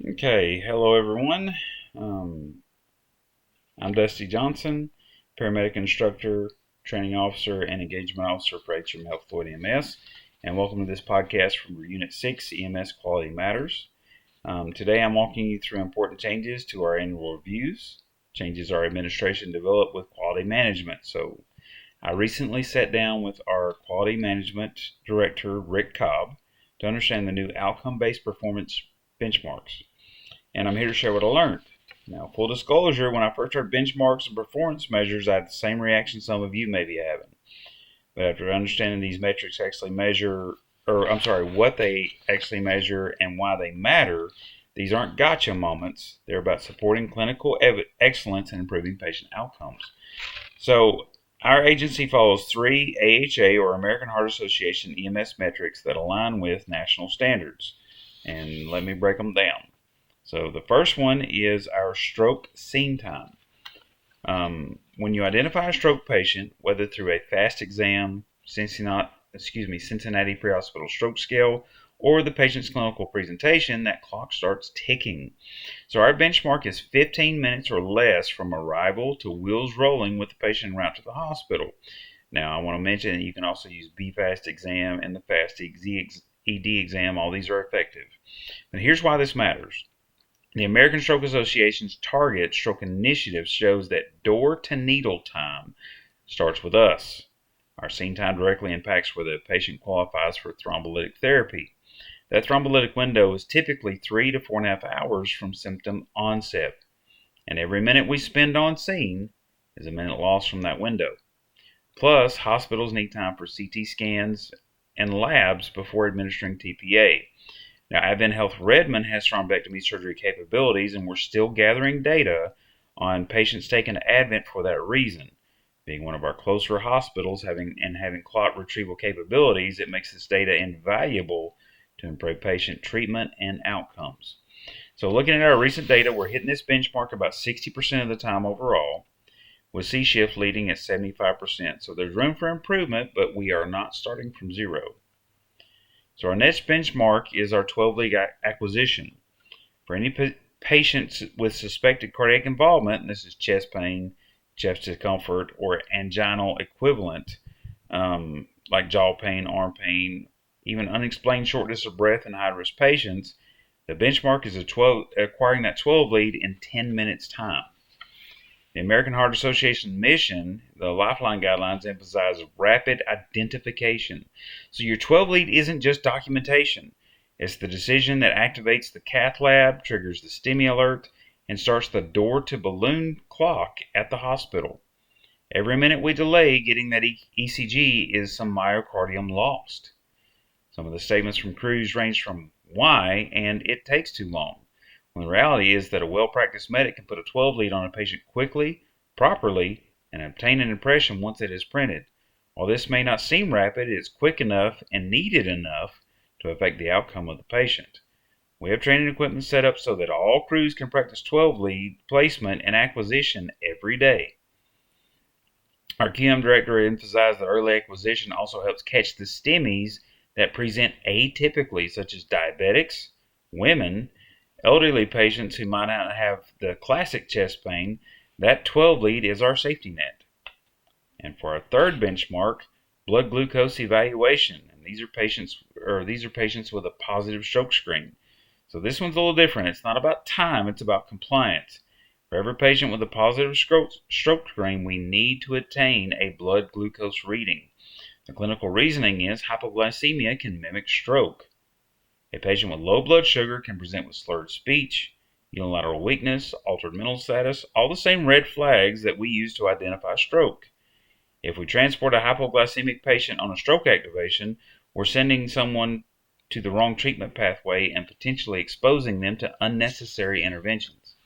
Okay, hello everyone. Um, I'm Dusty Johnson, paramedic instructor, training officer, and engagement officer for HM Health Floyd EMS, and welcome to this podcast from Unit 6 EMS Quality Matters. Today I'm walking you through important changes to our annual reviews, changes our administration developed with quality management. So I recently sat down with our quality management director, Rick Cobb, to understand the new outcome-based performance benchmarks, and I'm here to share what I learned. Now, full disclosure, when I first heard benchmarks and performance measures, I had the same reaction some of you may be having. But after understanding these metrics actually measure, what they actually measure and why they matter, these aren't gotcha moments. They're about supporting clinical excellence and improving patient outcomes. So, our agency follows three AHA or American Heart Association EMS metrics that align with national standards. And let me break them down. So the first one is our stroke scene time. When you identify a stroke patient, whether through a fast exam, Cincinnati Pre-Hospital Stroke Scale, or the patient's clinical presentation, that clock starts ticking. So our benchmark is 15 minutes or less from arrival to wheels rolling with the patient en route to the hospital. Now, I want to mention that you can also use BFAST exam and the FAST ED exam. All these are effective. But here's why this matters. The American Stroke Association's Target Stroke Initiative shows that door-to-needle time starts with us. Our scene time directly impacts whether the patient qualifies for thrombolytic therapy. That thrombolytic window is typically 3 to 4.5 hours from symptom onset, and every minute we spend on scene is a minute lost from that window. Plus, hospitals need time for CT scans and labs before administering TPA. Now, AdventHealth Redmond has thrombectomy surgery capabilities, and we're still gathering data on patients taking Advent for that reason. Being one of our closer hospitals having clot retrieval capabilities, it makes this data invaluable to improve patient treatment and outcomes. So looking at our recent data, we're hitting this benchmark about 60% of the time overall, with C-shift leading at 75%. So there's room for improvement, but we are not starting from zero. So our next benchmark is our 12-lead acquisition. For any patients with suspected cardiac involvement, and this is chest pain, chest discomfort, or anginal equivalent, like jaw pain, arm pain, even unexplained shortness of breath in high-risk patients, the benchmark is acquiring that 12 lead in 10 minutes time. The American Heart Association mission, the Lifeline guidelines, emphasize rapid identification. So your 12 lead isn't just documentation. It's the decision that activates the cath lab, triggers the STEMI alert, and starts the door-to-balloon clock at the hospital. Every minute we delay getting that ECG is some myocardium lost. Some of the statements from crews range from why and it takes too long, when the reality is that a well-practiced medic can put a 12 lead on a patient quickly, properly, and obtain an impression once it is printed. While this may not seem rapid, it is quick enough and needed enough to affect the outcome of the patient. We have training equipment set up so that all crews can practice 12 lead placement and acquisition every day. Our QM director emphasized that early acquisition also helps catch the STEMIs that present atypically, such as diabetics, women, elderly patients who might not have the classic chest pain. That 12 lead is our safety net. And for our third benchmark, blood glucose evaluation. And these are patients with a positive stroke screen. So this one's a little different. It's not about time, it's about compliance. For every patient with a positive stroke screen, we need to attain a blood glucose reading. The clinical reasoning is hypoglycemia can mimic stroke. A patient with low blood sugar can present with slurred speech, unilateral weakness, altered mental status, all the same red flags that we use to identify stroke. If we transport a hypoglycemic patient on a stroke activation, we're sending someone to the wrong treatment pathway and potentially exposing them to unnecessary interventions.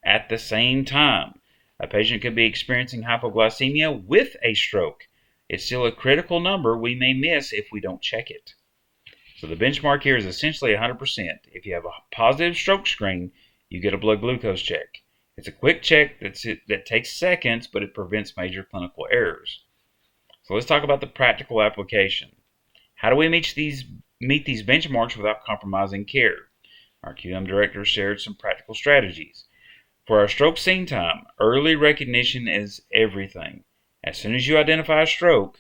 At the same time, a patient could be experiencing hypoglycemia with a stroke. It's still a critical number we may miss if we don't check it. So the benchmark here is essentially 100%. If you have a positive stroke screen, you get a blood glucose check. It's a quick check that takes seconds, but it prevents major clinical errors. So let's talk about the practical application. How do we meet these benchmarks without compromising care? Our QM director shared some practical strategies. For our stroke scene time, early recognition is everything. As soon as you identify a stroke,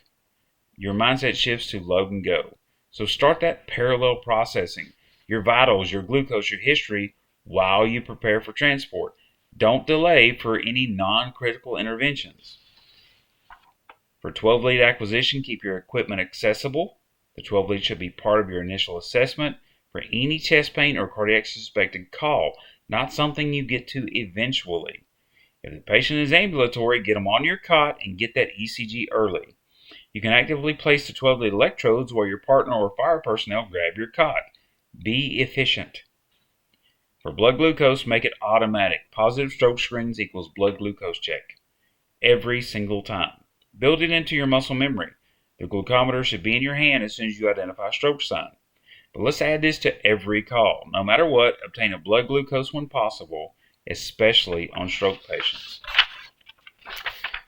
your mindset shifts to load and go. So start that parallel processing, your vitals, your glucose, your history, while you prepare for transport. Don't delay for any non-critical interventions. For 12 lead acquisition, keep your equipment accessible. The 12 lead should be part of your initial assessment. For any chest pain or cardiac suspected, call, not something you get to eventually. If the patient is ambulatory, get them on your cot and get that ECG early. You can actively place the 12 lead electrodes while your partner or fire personnel grab your cot. Be efficient. For blood glucose, make it automatic. Positive stroke screens equals blood glucose check. Every single time. Build it into your muscle memory. The glucometer should be in your hand as soon as you identify a stroke sign. But let's add this to every call. No matter what, obtain a blood glucose when possible, especially on stroke patients.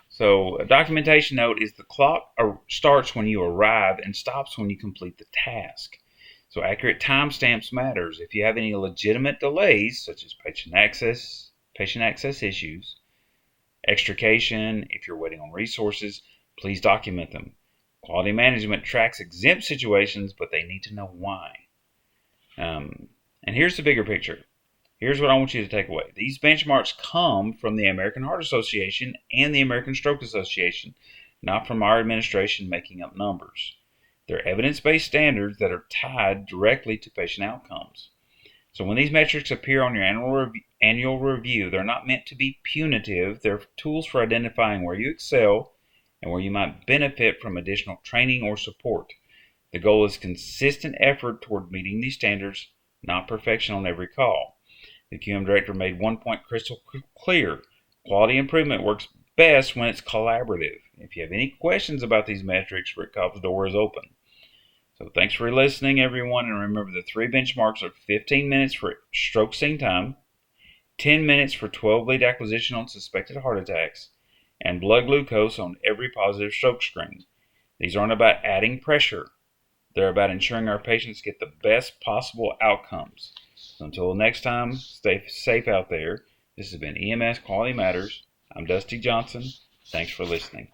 So a documentation note is the clock starts when you arrive and stops when you complete the task. So accurate timestamps matters. If you have any legitimate delays, such as patient access issues, extrication, if you're waiting on resources, please document them. Quality management tracks exempt situations, but they need to know why. And here's the bigger picture. Here's what I want you to take away. These benchmarks come from the American Heart Association and the American Stroke Association, not from our administration making up numbers. They're evidence-based standards that are tied directly to patient outcomes. So when these metrics appear on your annual review, they're not meant to be punitive. They're tools for identifying where you excel and where you might benefit from additional training or support. The goal is consistent effort toward meeting these standards, not perfection on every call. The QM director made one point crystal clear. Quality improvement works best when it's collaborative. If you have any questions about these metrics, Rick Cobb's door is open. So thanks for listening, everyone, and remember the 3 benchmarks are 15 minutes for stroke scene time, 10 minutes for 12 lead acquisition on suspected heart attacks, and blood glucose on every positive stroke screen. These aren't about adding pressure. They're about ensuring our patients get the best possible outcomes. So until next time, stay safe out there. This has been EMS Quality Matters. I'm Dusty Johnson. Thanks for listening.